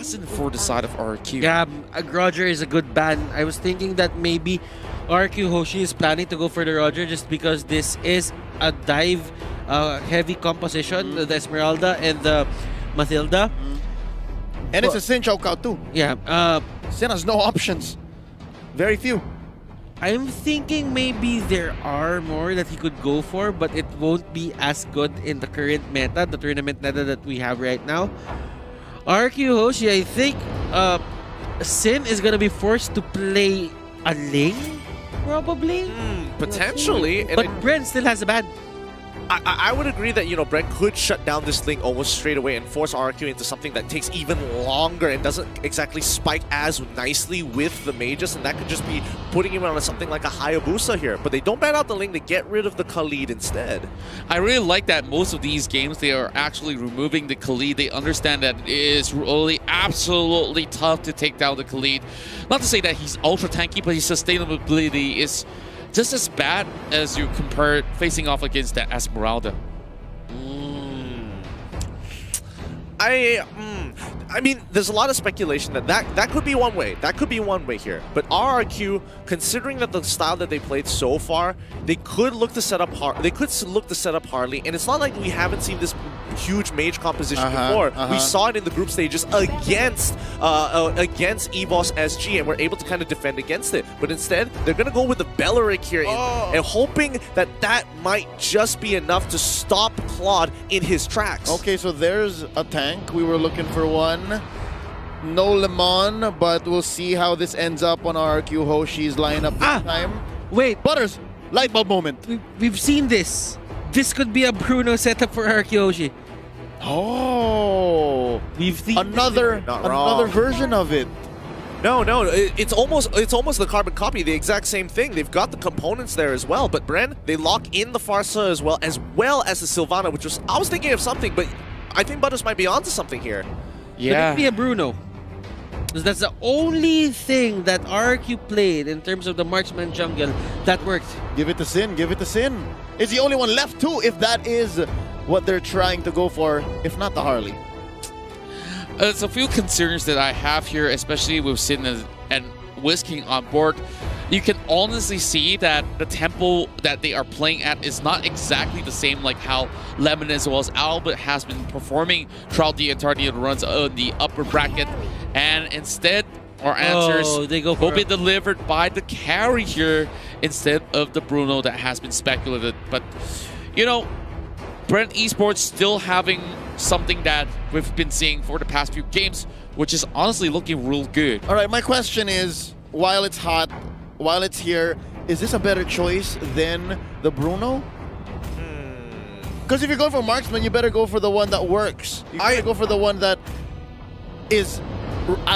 assassin for the side of RRQ. Yeah, Roger is a good ban. I was thinking that maybe RRQ Hoshi is planning to go for the Roger just because this is a dive heavy composition, the Esmeralda and the Mathilda. And it's a Sin Chow Cow too. Yeah, Sin has no options. Very few. I'm thinking maybe there are more that he could go for, but it won't be as good in the current meta, the tournament meta that we have right now. RQ Hoshi, I think Sin is gonna be forced to play a Ling, probably. Potentially. But Bren still has a ban. I would agree that, you know, Bren could shut down this Link almost straight away and force RRQ into something that takes even longer and doesn't exactly spike as nicely with the Magus, and that could just be putting him on something like a Hayabusa here. But they don't ban out the Link, they get rid of the Khalid instead. I really like that most of these games, they are actually removing the Khalid. They understand that it is really absolutely tough to take down the Khalid. Not to say that he's ultra tanky, but his sustainability is just as bad as you compare it facing off against that Esmeralda. I mean, there's a lot of speculation that could be one way. That could be one way here. But RRQ, considering that the style that they played so far, they could look to set up Harley, and it's not like we haven't seen this huge mage composition before. We saw it in the group stages against EVOS SG, and we're able to kind of defend against it. But instead, they're gonna go with the Belleric here, and hoping that that might just be enough to stop Claude in his tracks. Okay, so there's a tank. We were looking for one. No Lemon, but we'll see how this ends up on RRQ Hoshi's lineup this time. Wait, Butters, light bulb moment. we've seen this. This could be a Bruno setup for RRQ Hoshi. Oh, We've seen another version of it. No, it's almost the carbon copy, the exact same thing. They've got the components there as well, but Bren, they lock in the Farsa as well as the Sylvana, which was, I was thinking of something, but I think Butters might be onto something here. Yeah. Could it be a Bruno? Because that's the only thing that RRQ played in terms of the marksman jungle that worked. Give it to Sin, give it to Sin. It's the only one left too, if that is what they're trying to go for, if not the Harley. There's a few concerns that I have here, especially with Sin and Whisking on board. You can honestly see that the tempo that they are playing at is not exactly the same like how Lemon as well as Albert has been performing throughout the entirety of the runs on the upper bracket. And instead, our answers will be delivered by the carry here instead of the Bruno that has been speculated. But, you know, Bren Esports still having something that we've been seeing for the past few games, which is honestly looking real good. All right, my question is, while it's hot, while it's here, is this a better choice than the Bruno? Because if you're going for marksman, you better go for the one that works. You gotta go for the one that is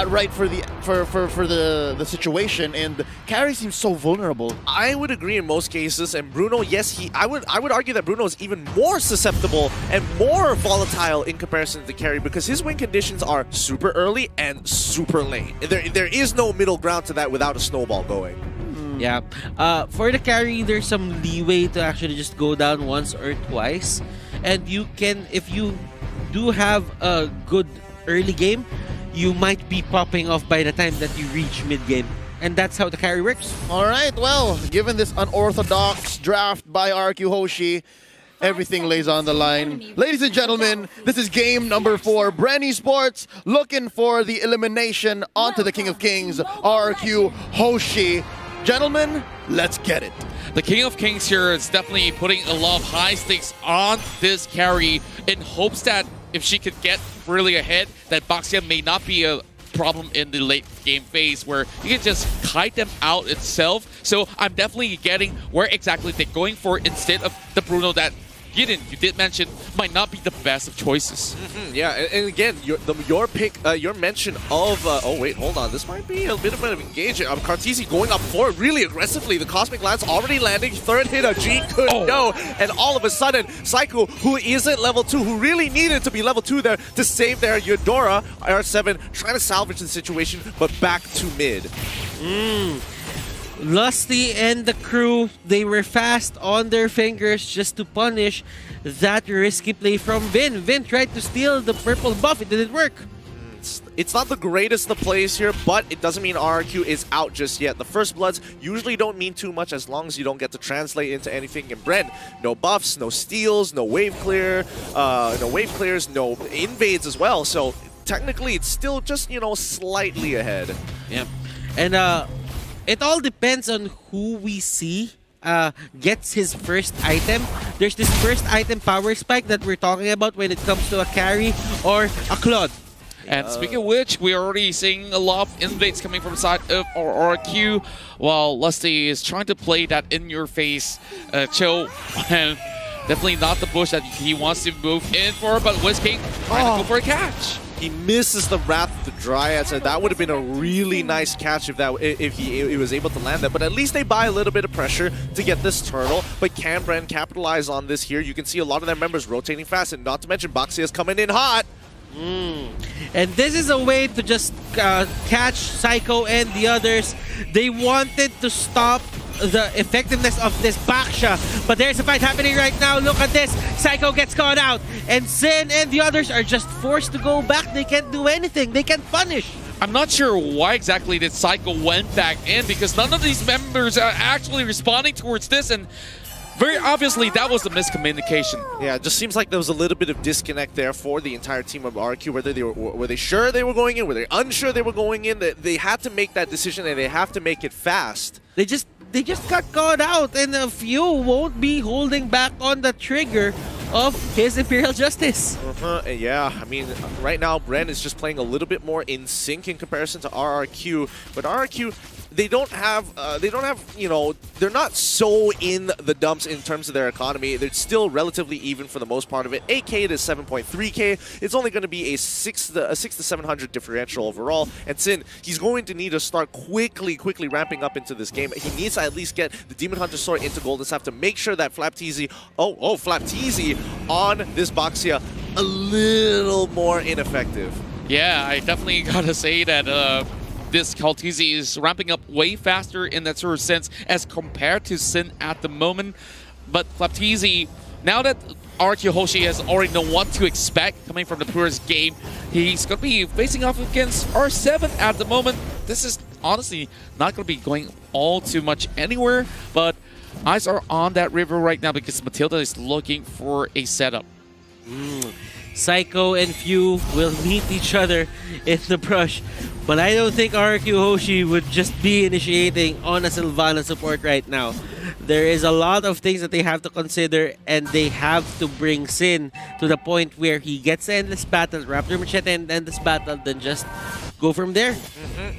right for the situation, and carry seems so vulnerable. I would agree in most cases, and Bruno, yes, I would argue that Bruno is even more susceptible and more volatile in comparison to the carry because his win conditions are super early and super late. There is no middle ground to that without a snowball going. Yeah. For the carry, there's some leeway to actually just go down once or twice. And you can, if you do have a good early game, you might be popping off by the time that you reach mid-game. And that's how the carry works. All right, well, given this unorthodox draft by RRQ Hoshi, everything lays on the line. Ladies and gentlemen, this is game number 4. Bren Esports looking for the elimination onto the King of Kings, RRQ Hoshi. Gentlemen, let's get it. The King of Kings here is definitely putting a lot of high stakes on this carry in hopes that if she could get really ahead, that Baxia may not be a problem in the late game phase where you can just kite them out itself. So I'm definitely getting where exactly they're going for instead of the Bruno that you did mention might not be the best of choices. Yeah, and again, your pick, your mention of oh wait, hold on, this might be a bit of an engagement. Cartesi going up forward really aggressively. The Cosmic Lance already landing, third hit, a G could no, and all of a sudden, Psycho, who isn't level 2, who really needed to be level 2 there to save their Eudora, R7, trying to salvage the situation, but back to mid. Lusty and the crew, they were fast on their fingers just to punish that risky play from Vin. Vin tried to steal the purple buff, it didn't work. it's not the greatest of plays here, but it doesn't mean RRQ is out just yet. The first bloods usually don't mean too much as long as you don't get to translate into anything. In Bren, no buffs, no steals, no wave clear, no wave clears, no invades as well. So technically, it's still just, you know, slightly ahead. Yeah, and it all depends on who we see gets his first item. There's this first item power spike that we're talking about when it comes to a carry or a Claude. And speaking of which, we're already seeing a lot of invades coming from the side of RRQ, while Lusty is trying to play that in-your-face chill, and definitely not the bush that he wants to move in for, but Whisking trying to go for a catch. He misses the Wrath of the Dryads, and that would have been a really nice catch if he was able to land that. But at least they buy a little bit of pressure to get this turtle. But can Bren capitalize on this here? You can see a lot of their members rotating fast, and not to mention Baxia is coming in hot. And this is a way to just catch Psycho and the others. They wanted to stop the effectiveness of this Baxia, but there's a fight happening right now. Look at this. Psycho gets caught out, and Sin and the others are just forced to go back. They can't do anything. They can't punish. I'm not sure why exactly that Psycho went back in, because none of these members are actually responding towards this, and very obviously that was a miscommunication. Yeah, it just seems like there was a little bit of disconnect there for the entire team of RQ. Were they sure they were going in? Were they unsure they were going in? They had to make that decision, and they have to make it fast. They just got caught out, and a few won't be holding back on the trigger of his Imperial Justice. Yeah, I mean, right now Bren is just playing a little bit more in sync in comparison to RRQ, but RRQ, they don't have, you know, they're not so in the dumps in terms of their economy. They're still relatively even for the most part of it. 8K to 7.3K. It's only going to be a 6 to 700 differential overall. And Sin, he's going to need to start quickly ramping up into this game. He needs to at least get the Demon Hunter Sword into Golden Staff to make sure that Flapteezy, Flapteezy on this Baxia a little more ineffective. Yeah, I definitely gotta say that this Kaltizi is ramping up way faster in that sort of sense as compared to Sin at the moment. But Flapteezy, now that RRQ Hoshi has already known what to expect coming from the Purist game, he's going to be facing off against R7 at the moment. This is honestly not going to be going all too much anywhere, but eyes are on that river right now because Matilda is looking for a setup. Psycho and Few will meet each other in the brush, but I don't think RRQ Hoshi would just be initiating on a Sylvana support right now. There is a lot of things that they have to consider, and they have to bring Sin to the point where he gets endless battle, Raptor Machete and endless battle, then just go from there.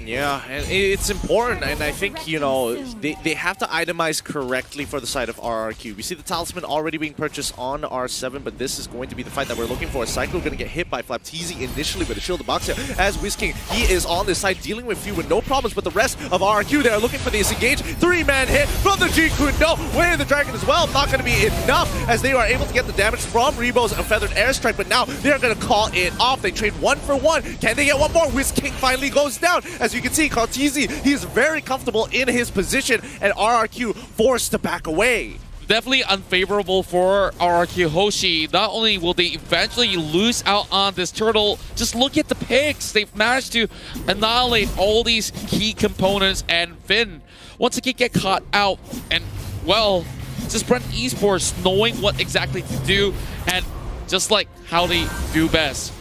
Yeah, and it's important, and I think, you know, they have to itemize correctly for the side of RRQ. We see the Talisman already being purchased on R7, but this is going to be the fight that we're looking for. Psycho going to get hit by Flapteezy initially with a shield of Boxia. As Whisking, he is on this side dealing with Few with no problems, but the rest of RRQ, they are looking for this engage. 3-man hit from the G-Kun. No, Way of the Dragon as well. Not going to be enough as they are able to get the damage from Rebo's Feathered Airstrike, but now they're going to call it off. They trade 1 for 1. Can they get one more? Whisking finally goes down. As you can see, Kaltizi, he's very comfortable in his position, and RRQ forced to back away. Definitely unfavorable for RRQ Hoshi. Not only will they eventually lose out on this turtle, just look at the picks. They've managed to annihilate all these key components, and Finn, once again, get caught out. And, well, just Bren Esports knowing what exactly to do, and just like how they do best.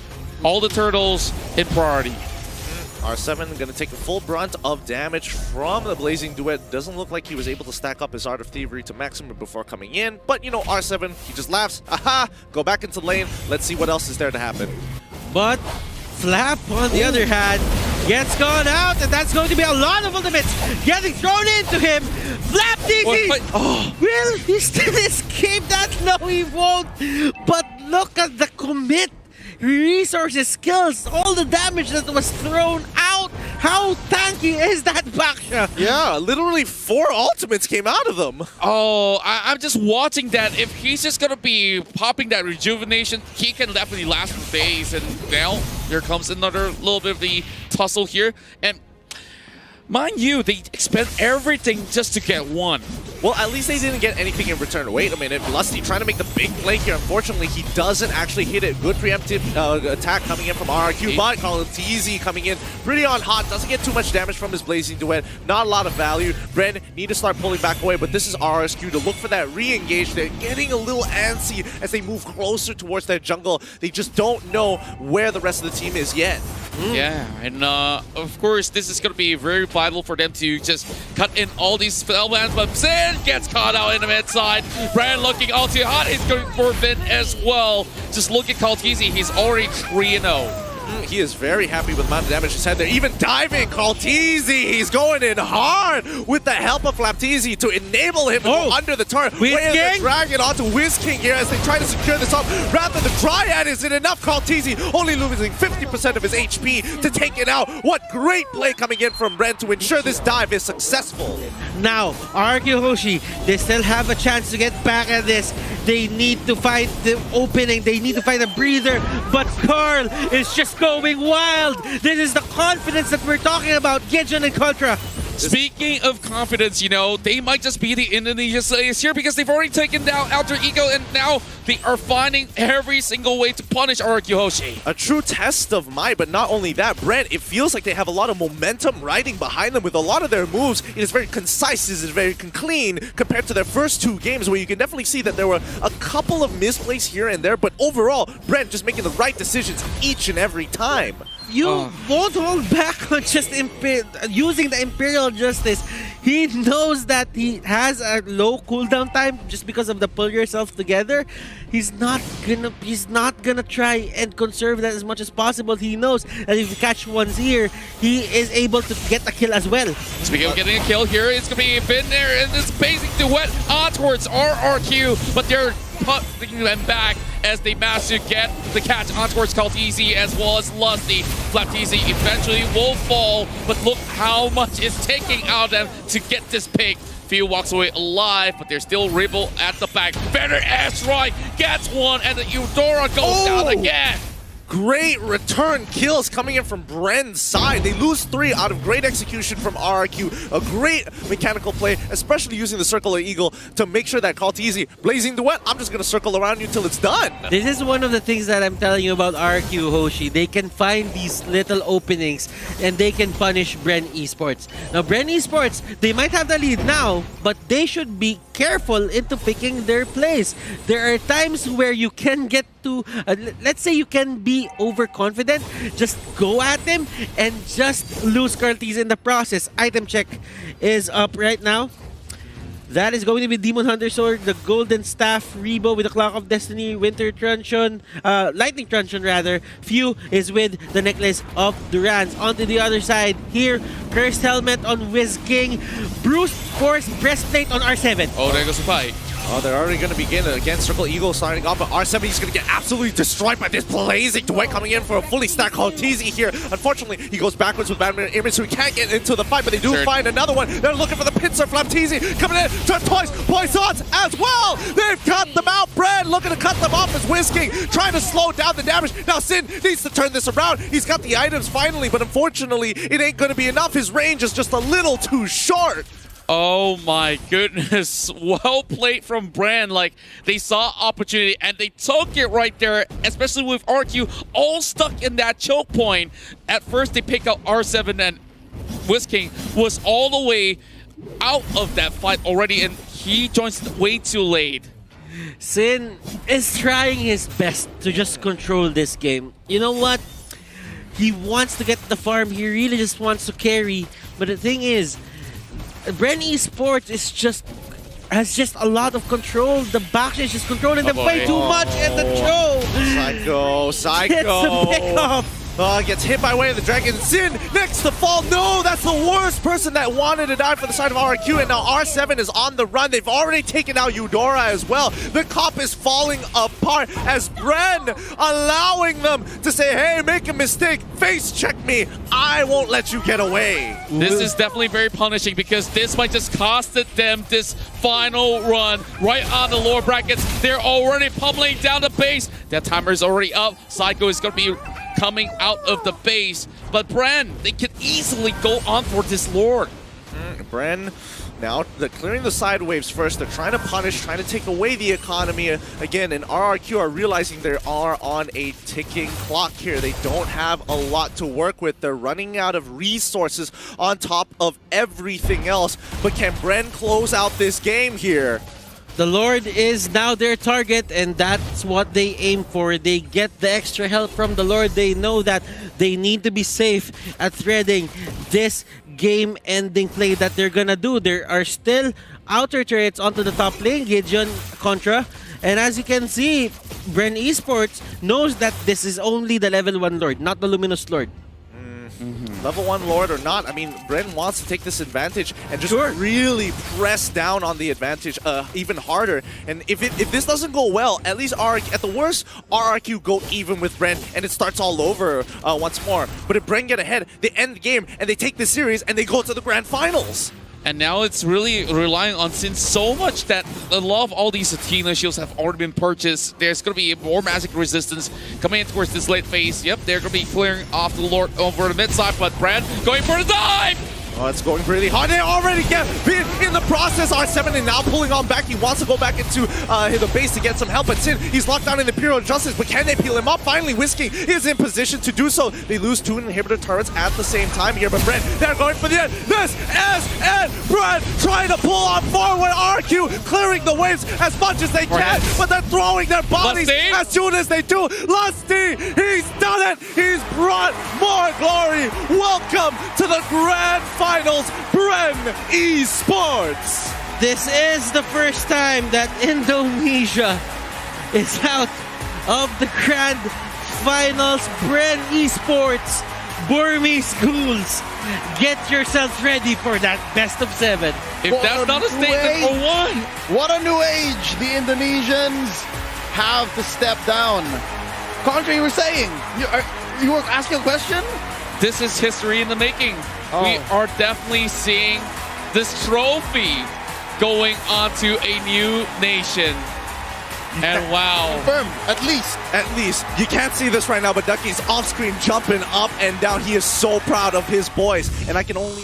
All the turtles in priority. R7 going to take the full brunt of damage from the Blazing Duet. Doesn't look like he was able to stack up his Art of Thievery to maximum before coming in. But, you know, R7, he just laughs. Aha! Go back into lane. Let's see what else is there to happen. But Flap, on the other hand, gets gone out, and that's going to be a lot of ultimates getting thrown into him. Flapteezy! Will he still escape that? No, he won't. But look at the commit. Resources, skills, all the damage that was thrown out. How tanky is that Baxia? Yeah, literally 4 ultimates came out of them. Oh, I'm just watching that. If he's just going to be popping that rejuvenation, he can definitely last for days. And now, here comes another little bit of the tussle here. And mind you, they expend everything just to get one. Well, at least they didn't get anything in return. Wait a minute, Lusty trying to make the big play here. Unfortunately, he doesn't actually hit it. Good preemptive attack coming in from RRQ, but Kalatizi coming in pretty on hot. Doesn't get too much damage from his Blazing Duet. Not a lot of value. Bren need to start pulling back away, but this is RRQ to look for that re-engage. They're getting a little antsy as they move closer towards their jungle. They just don't know where the rest of the team is yet. Yeah, and of course, this is going to be very vital for them to just cut in all these spell bands, but Sin gets caught out in the mid side. Bren looking all too hot. He's going for Vin as well. Just look at Kaltizi. He's already 3-0. He is very happy with the amount of damage he's had there. Even diving, Kaltizi, he's going in hard with the help of Flaptizi to enable him to go under the turret. Waiting the dragon onto Whiz-King here as they try to secure this up. Rather, the Dryad isn't enough. Kaltizi only losing 50% of his HP to take it out. What great play coming in from Bren to ensure this dive is successful. Now, RRQ Hoshi, they still have a chance to get back at this. They need to find the opening. They need to find a breather. But Carl is just going wild. This is the confidence that we're talking about. Gidgeon and Contra. Speaking of confidence, you know, they might just be the Indonesia Slayers here because they've already taken down Alter Ego and now they are finding every single way to punish RRQ Hoshi. A true test of might, but not only that, Bren, it feels like they have a lot of momentum riding behind them with a lot of their moves. It is very concise, it is very clean compared to their first two games where you can definitely see that there were a couple of misplays here and there, but overall, Bren just making the right decisions each and every time. You won't hold back on just using the Imperial Justice. He knows that he has a low cooldown time just because of the pull yourself together. He's not gonna try and conserve that as much as possible. He knows that if you catch one's ear, he is able to get a kill as well. Speaking of getting a kill here, it's gonna be Vin there and this Blazing Duet on towards RRQ, but they're putting them back as they manage to get the catch on towards Kaltizi as well as Lusty. Flaptizi eventually will fall, but look how much it's taking out of them to get this pick. Few walks away alive, but there's still Ribble at the back. Better airstrike gets one, and the Eudora goes down again. Great return kills coming in from Bren's side. They lose 3 out of great execution from RRQ. A great mechanical play, especially using the Circular Eagle to make sure that Kaltizi, Blazing Duet, I'm just going to circle around you till it's done. This is one of the things that I'm telling you about RRQ Hoshi. They can find these little openings and they can punish Bren Esports. Now, Bren Esports, they might have the lead now, but they should be careful into picking their plays. There are times where you can get to, let's say you can be overconfident, just go at him and just lose Kaltizi in the process. Item check is up right now. That is going to be Demon Hunter Sword, the Golden Staff, Rebo with the Clock of Destiny, Winter Truncheon, Lightning Truncheon rather. Few is with the Necklace of Durans. Onto the other side here, Cursed Helmet on Whiz-King, Bruce Force Breastplate on R7. Oh, there goes the fight. Oh, they're already going to begin again. Circle Eagle starting off, but R7 is going to get absolutely destroyed by this Blazing Duet coming in for a fully stacked Kaltizi here. Unfortunately, he goes backwards with Batman Image, so he can't get into the fight, but they do find another one. They're looking for the pincer. Flaptizi coming in, turn twice, Poisons as well. They've cut them out. Bren looking to cut them off as Whiz-King, trying to slow down the damage. Now Sin needs to turn this around. He's got the items finally, but unfortunately, it ain't going to be enough. His range is just a little too short. Oh my goodness, well played from Bren. Like, they saw opportunity and they took it right there, especially with RQ all stuck in that choke point. At first they pick out R7 and Whiz-King was all the way out of that fight already and he joins way too late. Sin is trying his best to just control this game. You know what? He wants to get the farm, he really just wants to carry, but the thing is, Bren Esports has just a lot of control. The back is just controlling them way too much, and the Joe Psycho gets the pick off. Gets hit by way of the dragon. Sin next to fall. No, that's the worst person that wanted to die for the side of RRQ. And now R7 is on the run. They've already taken out Eudora as well. The cop is falling apart as Bren allowing them to say, hey, make a mistake. Face check me. I won't let you get away. This is definitely very punishing because this might just costed them this final run right on the lower brackets. They're already pummeling down the base. That timer is already up. Psycho is going to be coming out of the base, but Bren, they could easily go on for this Lord. Bren Now, they're clearing the side waves first. They're trying to punish, trying to take away the economy again, and RRQ are realizing they are on a ticking clock here. They don't have a lot to work with. They're running out of resources on top of everything else. But can Bren close out this game here? The Lord is now their target, and that's what they aim for. They get the extra help from the Lord. They know that they need to be safe at threading this game-ending play that they're gonna do. There are still outer turrets onto the top lane, Gideon, Contra, and as you can see, Bren Esports knows that this is only the level 1 Lord, not the Luminous Lord. Level 1 Lord or not, I mean, Bren wants to take this advantage and just really press down on the advantage even harder. And if this doesn't go well, at least at the worst, RRQ go even with Bren and it starts all over once more. But if Bren get ahead, they end the game and they take the series and they go to the grand finals. And now it's really relying on Sin so much that a lot of all these Athena shields have already been purchased. There's going to be more magic resistance coming in towards this late phase. Yep, they're going to be clearing off the Lord over the mid side, but Bren going for the dive! Oh, it's going really hard. They already get bit in the process. R7 and now pulling on back. He wants to go back into the base to get some help. But Sin, he's locked down in the Imperial Justice. But can they peel him up? Finally, Whiskey is in position to do so. They lose 2 inhibitor turrets at the same time here. But Bren, they're going for the end. This is it. Bren trying to pull on forward. RQ clearing the waves as much as they can. But they're throwing their bodies as soon as they do. Lusty, he's done it. He's brought more glory. Welcome to the grand finals, Bren Esports. This is the first time that Indonesia is out of the grand finals. Bren Esports, Burmese schools, get yourselves ready for that best of 7. If that's not a statement for one. What a new age the Indonesians have to step down. Contra, you were saying, you were asking a question? This is history in the making. We are definitely seeing this trophy going onto a new nation. And wow. Confirmed, at least. At least. You can't see this right now, but Ducky's off screen jumping up and down. He is so proud of his boys. And I can only...